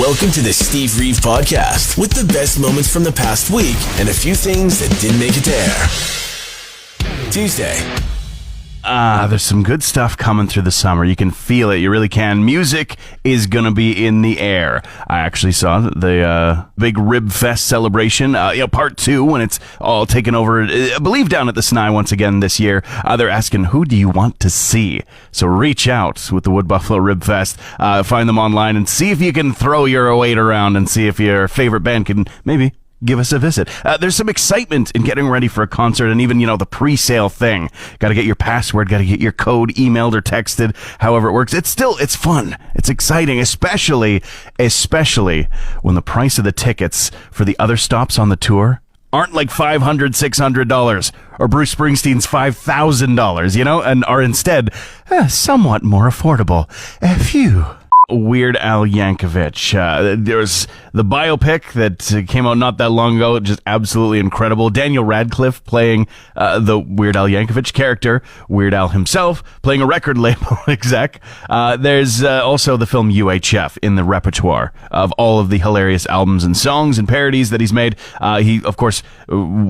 Welcome to the Steve Reeve Podcast with the best moments from the past week and a few things that didn't make it to air. Tuesday. There's some good stuff coming through the summer. You can feel it. You really can. Music is going to be in the air. I actually saw the big Rib Fest celebration, part 2, when it's all taken over, I believe, down at the Snai once again this year. They're asking, who do you want to see? So reach out with the Wood Buffalo Rib Fest. Find them online and see if you can throw your weight around and see if your favorite band can maybe give us a visit. There's some excitement in getting ready for a concert and even, the pre-sale thing. Got to get your password, got to get your code emailed or texted, however it works. It's fun. It's exciting, especially when the price of the tickets for the other stops on the tour aren't like $500, $600 or Bruce Springsteen's $5,000, and are instead somewhat more affordable. Phew. Weird Al Yankovic. There's the biopic that came out not that long ago, just absolutely incredible. Daniel Radcliffe playing the Weird Al Yankovic character, Weird Al himself playing a record label exec. There's also the film UHF in the repertoire of all of the hilarious albums and songs and parodies that he's made. He, of course,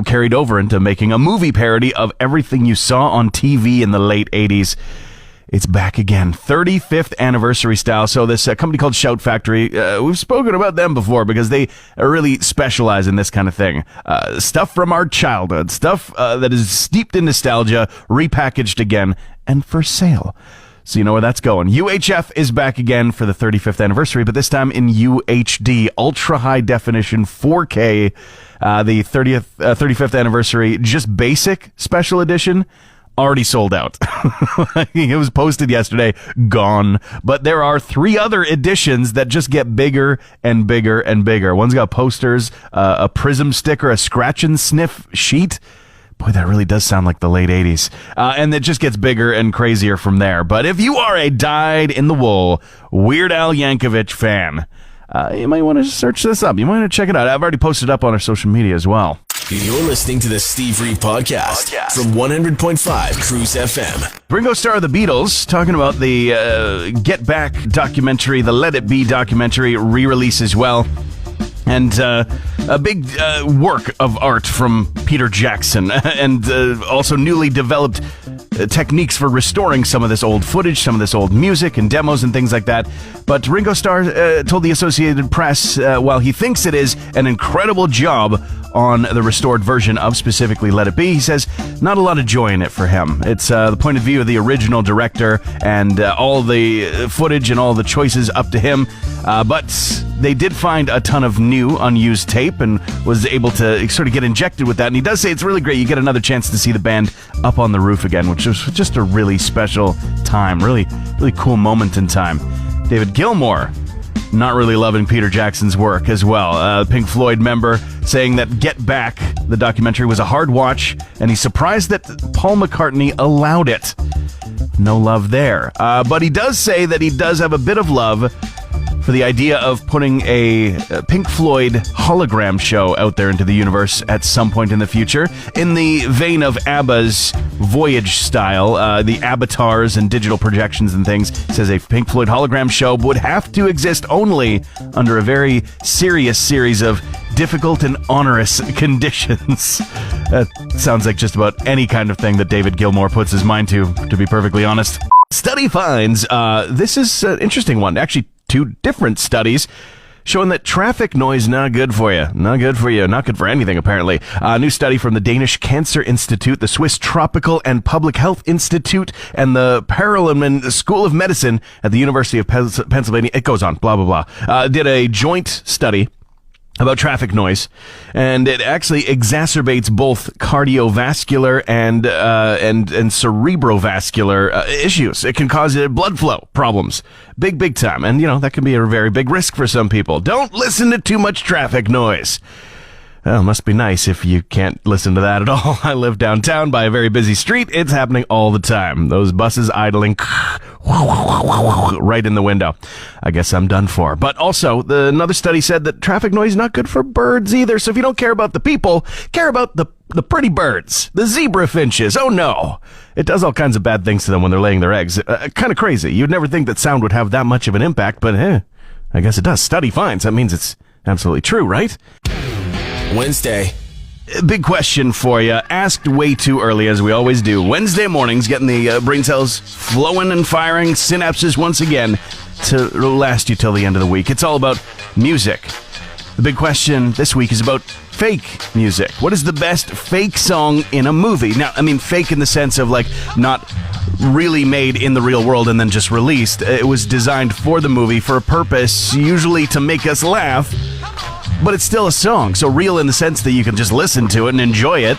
carried over into making a movie parody of everything you saw on TV in the late 80s. It's back again, 35th anniversary style. So this company called Shout Factory, we've spoken about them before because they really specialize in this kind of thing. Stuff from our childhood, stuff that is steeped in nostalgia, repackaged again, and for sale. So you know where that's going. UHF is back again for the 35th anniversary, but this time in UHD, ultra high definition 4K. The 35th anniversary, just basic special edition, already sold out. It was posted yesterday, gone. But there are 3 other editions that just get bigger and bigger and bigger. One's got posters, a prism sticker, a scratch and sniff sheet. Boy, that really does sound like the late 80s. And it just gets bigger and crazier from there. But if you are a dyed-in-the-wool Weird Al Yankovic fan, you might want to search this up. You might want to check it out. I've already posted it up on our social media as well. You're listening to the Steve Reeve Podcast from 100.5 Cruz FM. Ringo Starr of the Beatles talking about the Get Back documentary, the Let It Be documentary, re-release as well. And a big work of art from Peter Jackson and also newly developed techniques for restoring some of this old footage, some of this old music and demos and things like that. But Ringo Starr told the Associated Press, while he thinks it is an incredible job on the restored version of specifically Let It Be, he says not a lot of joy in it for him. It's the point of view of the original director and all the footage and all the choices up to him. But they did find a ton of new unused tape and was able to sort of get injected with that. And he does say it's really great. You get another chance to see the band up on the roof again, which was just a really special time, really cool moment in time. David Gilmour not really loving Peter Jackson's work as well. Pink Floyd member saying that Get Back, the documentary, was a hard watch, and he's surprised that Paul McCartney allowed it. No love there. But he does say that he does have a bit of love for the idea of putting a Pink Floyd hologram show out there into the universe at some point in the future, in the vein of ABBA's Voyage style, the avatars and digital projections and things. It says a Pink Floyd hologram show would have to exist only under a very serious series of difficult and onerous conditions. That sounds like just about any kind of thing that David Gilmour puts his mind to be perfectly honest. Study finds, this is an interesting one, actually 2 different studies showing that traffic noise not good for you. Not good for you. Not good for anything, apparently. A new study from the Danish Cancer Institute, the Swiss Tropical and Public Health Institute, and the Perelman School of Medicine at the University of Pennsylvania. It goes on, blah, blah, blah. Did a joint study about traffic noise, and it actually exacerbates both cardiovascular and cerebrovascular issues. It can cause blood flow problems, big time, and that can be a very big risk for some people. Don't listen to too much traffic noise. Well, it must be nice if you can't listen to that at all. I live downtown by a very busy street. It's happening all the time. Those buses idling right in the window. I guess I'm done for. But also, another study said that traffic noise is not good for birds either. So if you don't care about the people, care about the pretty birds, the zebra finches. Oh no. It does all kinds of bad things to them when they're laying their eggs. Kind of crazy. You'd never think that sound would have that much of an impact, but I guess it does. Study finds. That means it's absolutely true, right? Wednesday. Big question for you. Asked way too early, as we always do. Wednesday mornings, getting the brain cells flowing and firing, synapses once again, to last you till the end of the week. It's all about music. The big question this week is about fake music. What is the best fake song in a movie? Now, I mean fake in the sense of, like, not really made in the real world and then just released. It was designed for the movie for a purpose, usually to make us laugh, but it's still a song, so real in the sense that you can just listen to it and enjoy it.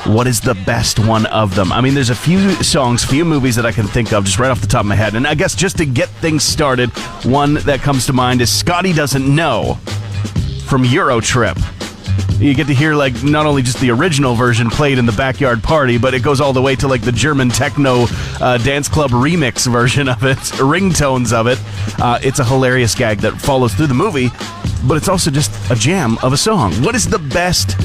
What is the best one of them? I mean, there's a few songs, few movies that I can think of just right off the top of my head, and I guess just to get things started, one that comes to mind is Scotty Doesn't Know from Euro Trip. You get to hear, like, not only just the original version played in the backyard party, but it goes all the way to, like, the German techno dance club remix version of it, ringtones of it. It's a hilarious gag that follows through the movie, but it's also just a jam of a song. What is the best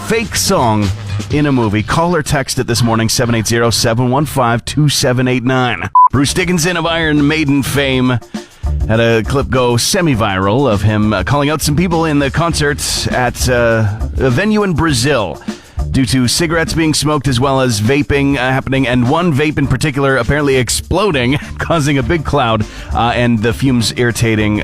fake song in a movie? Call or text it this morning, 780-715-2789. Bruce Dickinson of Iron Maiden fame had a clip go semi-viral of him calling out some people in the concert at a venue in Brazil due to cigarettes being smoked as well as vaping happening, and one vape in particular apparently exploding, causing a big cloud, and the fumes irritating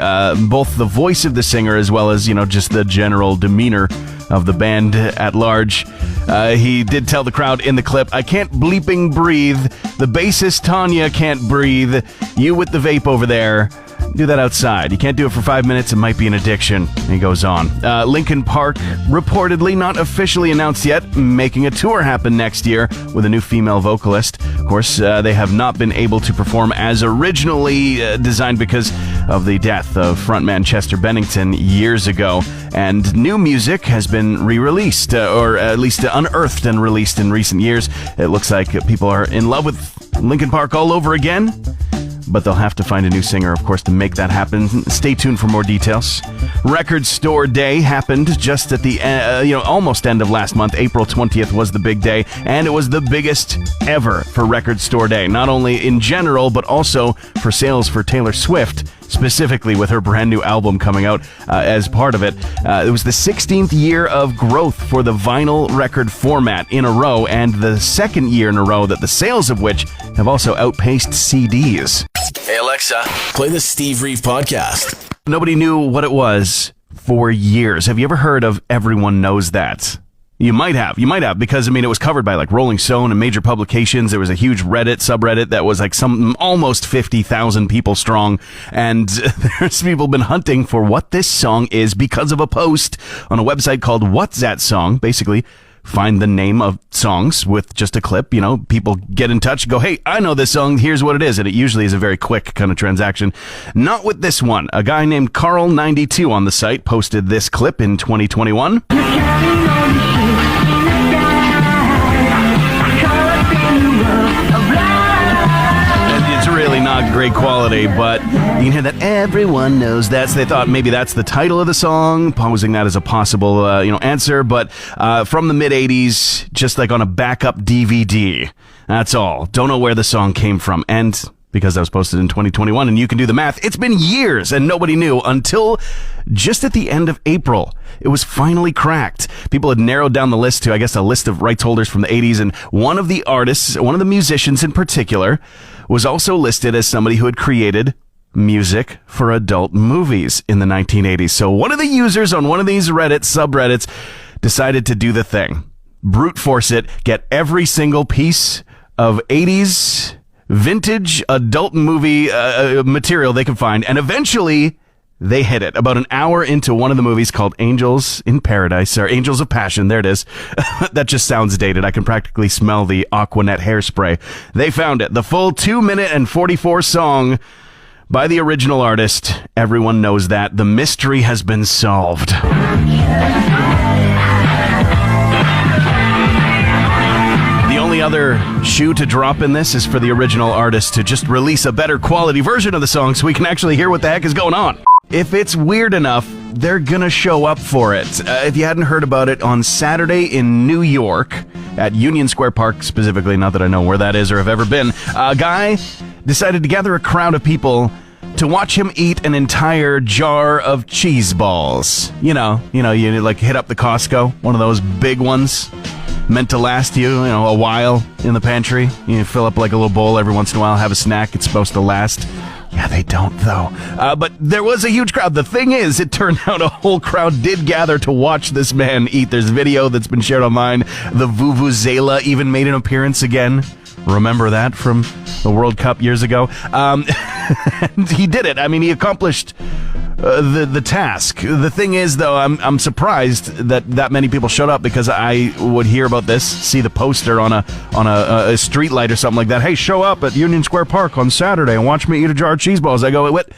both the voice of the singer as well as, just the general demeanor of the band at large. He did tell the crowd in the clip, "I can't bleeping breathe. The bassist Tanya can't breathe. You with the vape over there, do that outside. You can't do it for 5 minutes. It might be an addiction." And he goes on. Linkin Park, reportedly not officially announced yet, making a tour happen next year with a new female vocalist. Of course, they have not been able to perform as originally designed because of the death of frontman Chester Bennington years ago. And new music has been re-released, or at least unearthed and released in recent years. It looks like people are in love with Linkin Park all over again, but they'll have to find a new singer, of course, to make that happen. Stay tuned for more details. Record Store Day happened just at the almost end of last month. April 20th was the big day, and it was the biggest ever for Record Store Day, not only in general, but also for sales for Taylor Swift, specifically with her brand new album coming out as part of it. It was the 16th year of growth for the vinyl record format in a row, and the second year in a row that the sales of which have also outpaced CDs. Hey Alexa, play the Steve Reeve podcast. Nobody knew what it was for years. Have you ever heard of Everyone Knows That? You might have, because, it was covered by, like, Rolling Stone and major publications. There was a huge subreddit that was, like, almost 50,000 people strong, and there's people been hunting for what this song is because of a post on a website called What's That Song? Basically, find the name of songs with just a clip. People get in touch, go, "Hey, I know this song, here's what it is," and it usually is a very quick kind of transaction. Not with this one. A guy named Carl92 on the site posted this clip in 2021. Not great quality, but you can hear that Everyone Knows That. So they thought maybe that's the title of the song, posing that as a possible answer, but from the mid-'80s, just like on a backup DVD. That's all. Don't know where the song came from, and because that was posted in 2021, and you can do the math, it's been years and nobody knew until just at the end of April. It was finally cracked. People had narrowed down the list to, I guess, a list of rights holders from the 80s, and one of the artists, one of the musicians in particular, was also listed as somebody who had created music for adult movies in the 1980s. So one of the users on one of these subreddits decided to do the thing. Brute force it, get every single piece of 80s vintage adult movie material they could find, and eventually they hit it. About an hour into one of the movies called Angels in Paradise, or Angels of Passion, there it is. That just sounds dated. I can practically smell the Aquanet hairspray. They found it. The full 2-minute and 44 song by the original artist. Everyone knows that. The mystery has been solved. The only other shoe to drop in this is for the original artist to just release a better quality version of the song so we can actually hear what the heck is going on. If it's weird enough, they're gonna show up for it. If you hadn't heard about it, on Saturday in New York, at Union Square Park specifically, not that I know where that is or have ever been, a guy decided to gather a crowd of people to watch him eat an entire jar of Cheeseballs. You like hit up the Costco, one of those big ones, meant to last you, a while in the pantry. You fill up like a little bowl every once in a while, have a snack. It's supposed to last. Yeah, they don't, though. But there was a huge crowd. The thing is, it turned out a whole crowd did gather to watch this man eat. There's video that's been shared online. The Vuvuzela even made an appearance again. Remember that from the World Cup years ago? And he did it. I mean, he accomplished the task. The thing is, though, I'm surprised that many people showed up, because I would hear about this, see the poster on a street light or something like that. Hey, show up at Union Square Park on Saturday and watch me eat a jar of Cheeseballs. I go, what?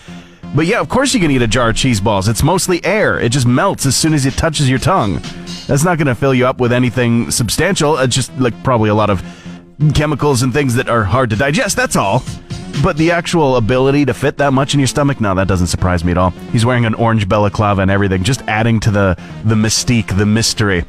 But yeah, of course you can eat a jar of Cheeseballs. It's mostly air. It just melts as soon as it touches your tongue. That's not going to fill you up with anything substantial. It's just like probably a lot of chemicals and things that are hard to digest. That's all. But the actual ability to fit that much in your stomach, no, that doesn't surprise me at all. He's wearing an orange balaclava and everything, just adding to the mystique, the mystery.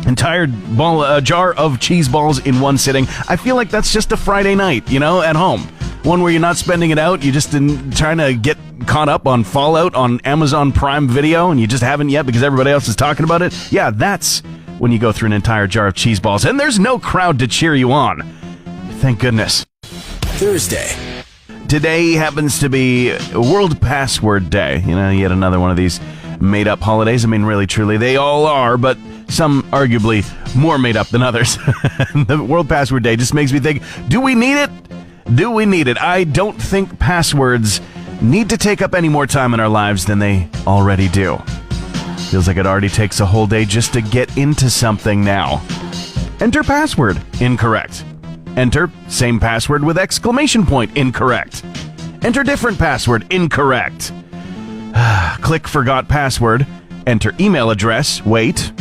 Entire jar of Cheeseballs in one sitting. I feel like that's just a Friday night, at home. One where you're not spending it out, you're just trying to get caught up on Fallout on Amazon Prime Video, and you just haven't yet because everybody else is talking about it. Yeah, that's when you go through an entire jar of Cheeseballs, and there's no crowd to cheer you on. Thank goodness. Thursday. Today happens to be World Password Day. Yet another one of these made-up holidays. I mean, really, truly, they all are, but some arguably more made up than others. The World Password Day just makes me think, do we need it? Do we need it? I don't think passwords need to take up any more time in our lives than they already do. Feels like it already takes a whole day just to get into something now. Enter password. Incorrect. Enter same password with exclamation point. Incorrect. Enter different password. Incorrect. Click forgot password. Enter email address. Wait.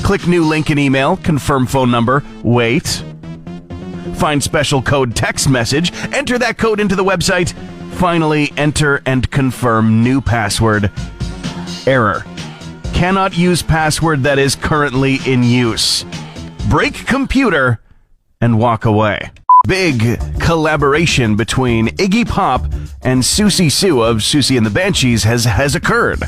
Click new link in email. Confirm phone number. Wait. Find special code text message. Enter that code into the website. Finally, enter and confirm new password. Error. Cannot use password that is currently in use. Break computer and walk away. Big collaboration between Iggy Pop and Susie Sue of Susie and the Banshees has occurred.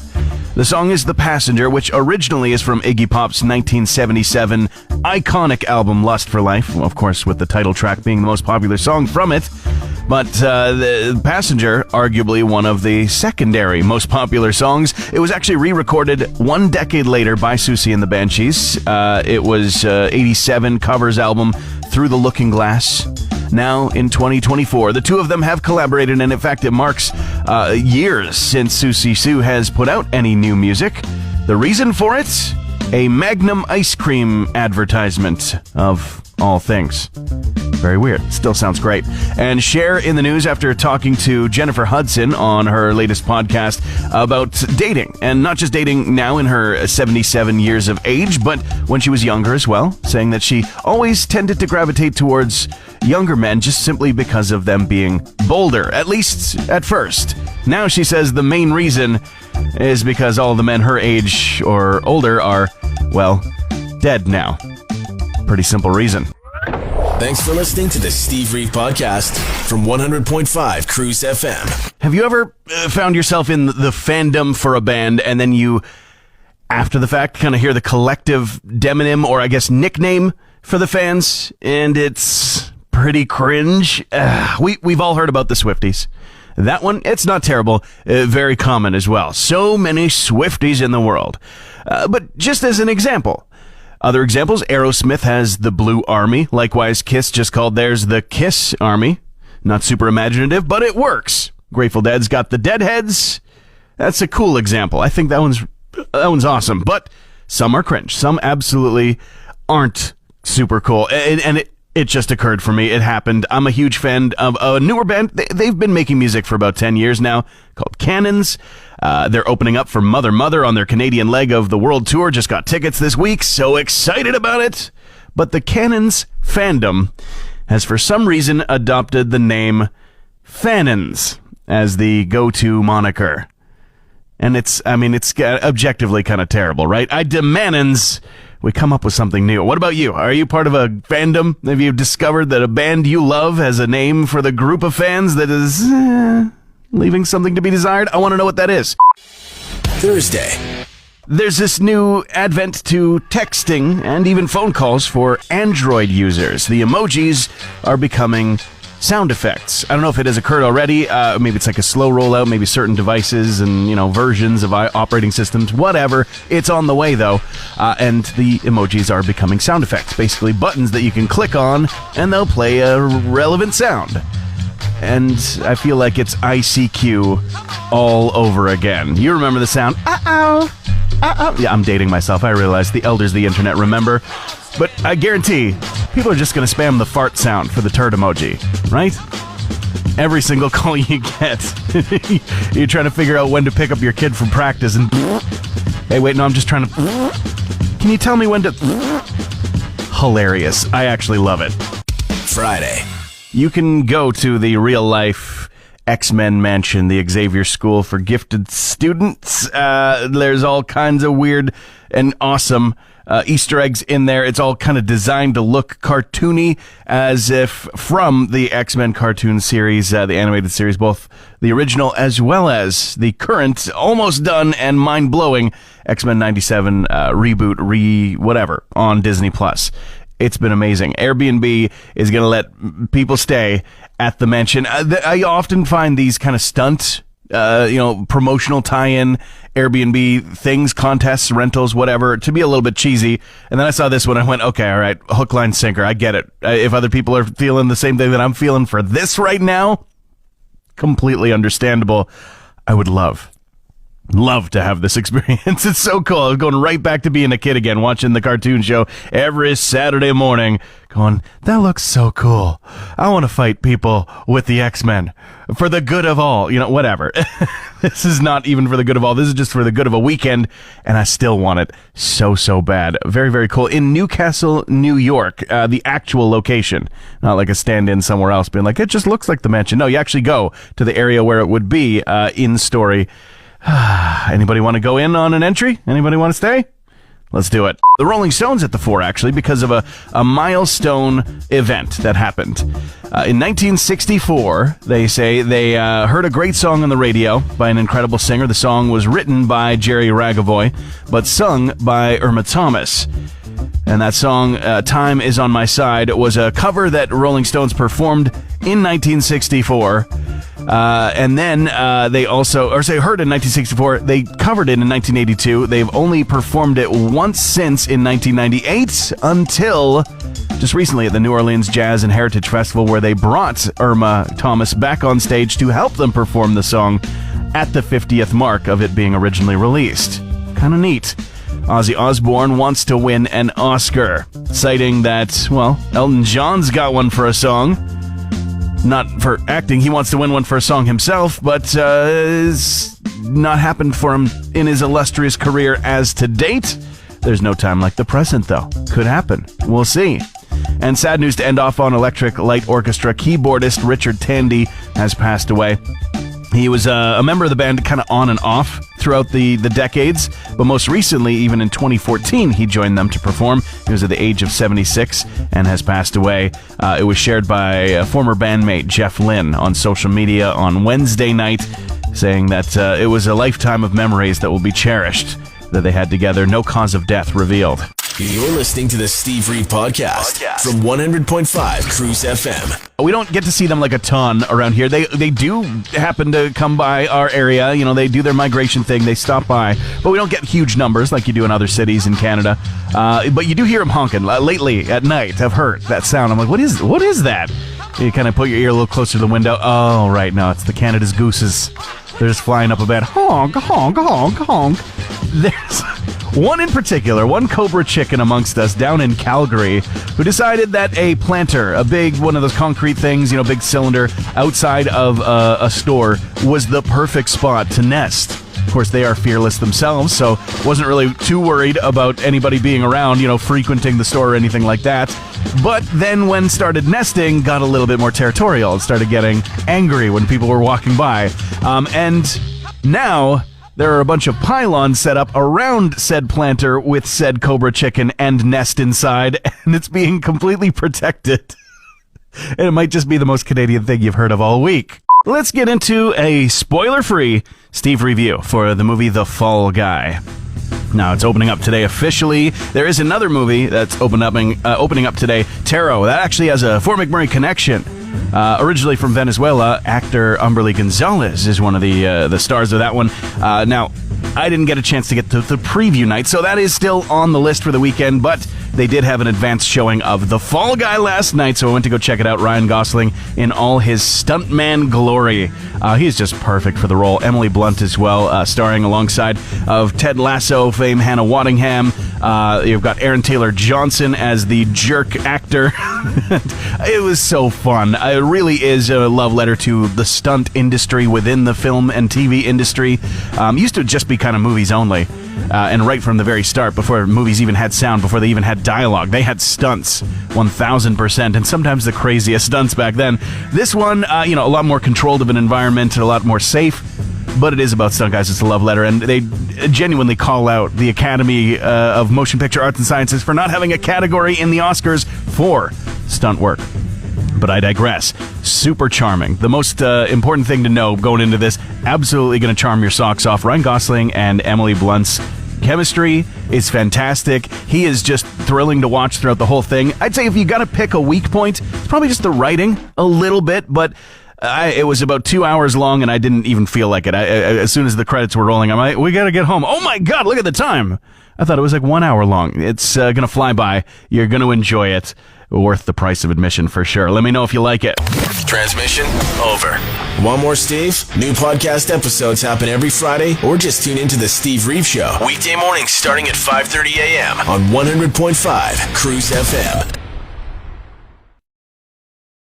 The song is The Passenger, which originally is from Iggy Pop's 1977 iconic album Lust for Life, of course with the title track being the most popular song from it. But The Passenger, arguably one of the secondary most popular songs. It was actually re-recorded 1 decade later by Susie and the Banshees. It was 87 covers album Through the Looking Glass. Now, in 2024, the two of them have collaborated, and in fact, it marks years since Susie Sue has put out any new music. The reason for it? A Magnum ice cream advertisement, of all things. Very weird. Still sounds great. And share in the news after talking to Jennifer Hudson on her latest podcast about dating. And not just dating now in her 77 years of age, but when she was younger as well, saying that she always tended to gravitate towards younger men just simply because of them being bolder, at least at first. Now she says the main reason is because all the men her age or older are, well, dead now. Pretty simple reason. Thanks for listening to the Steve Reeve Podcast from 100.5 Cruz FM. Have you ever found yourself in the fandom for a band and then you, after the fact, kind of hear the collective demonym or I guess nickname for the fans, and it's pretty cringe? We've all heard about the Swifties. That one, it's not terrible, very common as well. So many Swifties in the world. But just as an example, other examples, Aerosmith has the Blue Army. Likewise, Kiss just called theirs the Kiss Army. Not super imaginative, but it works. Grateful Dead's got the Deadheads. That's a cool example. I think that one's awesome. But some are cringe. Some absolutely aren't super cool. And it just occurred for me. It happened. I'm a huge fan of a newer band. They've been making music for about 10 years now, called Cannons. They're opening up for Mother Mother on their Canadian leg of the world tour. Just got tickets this week. So excited about it. But the Cannons fandom has for some reason adopted the name Fannons as the go-to moniker. And it's objectively kind of terrible, right? I demandins we come up with something new. What about you? Are you part of a fandom? Have you discovered that a band you love has a name for the group of fans that is leaving something to be desired? I want to know what that is. Thursday. There's this new advent to texting and even phone calls for Android users. The emojis are becoming sound effects. I don't know if it has occurred already. Maybe it's like a slow rollout, maybe certain devices and, versions of operating systems, whatever. It's on the way, though. And the emojis are becoming sound effects. Basically buttons that you can click on and they'll play a relevant sound. And I feel like it's ICQ all over again. You remember the sound, uh-oh, uh-oh. Yeah, I'm dating myself. I realize the elders of the internet remember. But I guarantee people are just going to spam the fart sound for the turd emoji, right? Every single call you get. You're trying to figure out when to pick up your kid from practice and... Hey, wait, no, I'm just trying to... Can you tell me when to... Hilarious. I actually love it. Friday. You can go to the real-life X-Men mansion, the Xavier School for Gifted Students. There's all kinds of weird and awesome Easter eggs in there. It's all kind of designed to look cartoony, as if from the X-Men cartoon series, the animated series, both the original as well as the current, almost done and mind-blowing X-Men 97 reboot, whatever, on Disney+. It's been amazing. Airbnb is going to let people stay at the mansion. I often find these kind of stunt, promotional tie-in Airbnb things, contests, rentals, whatever, to be a little bit cheesy. And then I saw this one and I went, okay, all right, hook, line, sinker. I get it. If other people are feeling the same thing that I'm feeling for this right now, completely understandable. I would love to have this experience. It's so cool. I was going right back to being a kid again, watching the cartoon show every Saturday morning, going, that looks so cool. I want to fight people with the X-Men for the good of all. Whatever. This is not even for the good of all. This is just for the good of a weekend, and I still want it so bad. Very, very cool. In Newcastle, New York, the actual location. Not like a stand-in somewhere else being like, it just looks like the mansion. No, you actually go to the area where it would be in story. Anybody want to go in on an entry? Anybody want to stay? Let's do it. The Rolling Stones at the fore, actually, because of a milestone event that happened. In 1964, they say they heard a great song on the radio by an incredible singer. The song was written by Jerry Ragavoy, but sung by Irma Thomas. And that song, Time Is On My Side, was a cover that Rolling Stones performed in 1964. And then they heard in 1964, they covered it in 1982. They've only performed it once since in 1998 until just recently at the New Orleans Jazz and Heritage Festival, where they brought Irma Thomas back on stage to help them perform the song at the 50th mark of it being originally released. Kind of neat. Ozzy Osbourne wants to win an Oscar, citing that, Elton John's got one for a song. Not for acting, he wants to win one for a song himself, but it's not happened for him in his illustrious career as to date. There's no time like the present, though. Could happen. We'll see. And sad news to end off on, Electric Light Orchestra keyboardist Richard Tandy has passed away. He was a member of the band kind of on and off throughout the decades, but most recently, even in 2014, he joined them to perform. He was at the age of 76 and has passed away. It was shared by a former bandmate, Jeff Lynne, on social media on Wednesday night, saying that it was a lifetime of memories that will be cherished that they had together. No cause of death revealed. You're listening to the Steve Reeve Podcast from 100.5 Cruz FM. We don't get to see them like a ton around here. They do happen to come by our area. They do their migration thing. They stop by. But we don't get huge numbers like you do in other cities in Canada. But you do hear them honking. Lately, at night, I've heard that sound. I'm like, what is that? You kind of put your ear a little closer to the window. Oh, right, no, it's the Canada's gooses. They're just flying up a bed. Honk, honk, honk, honk. There's one in particular, one Cobra chicken amongst us down in Calgary, who decided that a planter, a big one of those concrete things, big cylinder, outside of a store was the perfect spot to nest. Of course, they are fearless themselves, so wasn't really too worried about anybody being around, frequenting the store or anything like that. But then when started nesting, got a little bit more territorial and started getting angry when people were walking by. And now there are a bunch of pylons set up around said planter with said Cobra chicken and nest inside, and it's being completely protected. And it might just be the most Canadian thing you've heard of all week. let's get into a spoiler-free Steve review for the movie The Fall Guy. Now, it's opening up today officially. There is another movie that's opening up today, Taro. That actually has a Fort McMurray connection. Originally from Venezuela, actor Umberly Gonzalez is one of the stars of that one. Now, I didn't get a chance to get to the preview night, so that is still on the list for the weekend, but they did have an advanced showing of The Fall Guy last night, so I went to go check it out. Ryan Gosling in all his stuntman glory. He's just perfect for the role. Emily Blunt as well, starring alongside of Ted Lasso fame Hannah Waddingham. You've got Aaron Taylor Johnson as the jerk actor. It was so fun. It really is a love letter to the stunt industry within the film and TV industry. Used to just be kind of movies only. And right from the very start, before movies even had sound, before they even had dialogue, they had stunts, 1,000%, and sometimes the craziest stunts back then. This one, a lot more controlled of an environment, a lot more safe, but it is about stunt guys. It's a love letter, and they genuinely call out the Academy of Motion Picture Arts and Sciences for not having a category in the Oscars for stunt work. But I digress. Super charming. The most important thing to know going into this, absolutely going to charm your socks off. Ryan Gosling and Emily Blunt's chemistry is fantastic. He is just thrilling to watch throughout the whole thing. I'd say if you got to pick a weak point, it's probably just the writing a little bit, but it was about 2 hours long and I didn't even feel like it. As soon as the credits were rolling, I'm like, we got to get home. Oh my God, look at the time. I thought it was like 1 hour long. It's going to fly by. You're going to enjoy it. Worth the price of admission for sure. Let me know if you like it. Transmission over. Want more Steve? New podcast episodes happen every Friday, or just tune into the Steve Reeve Show. Weekday mornings starting at 5:30 a.m. on 100.5 Cruz FM.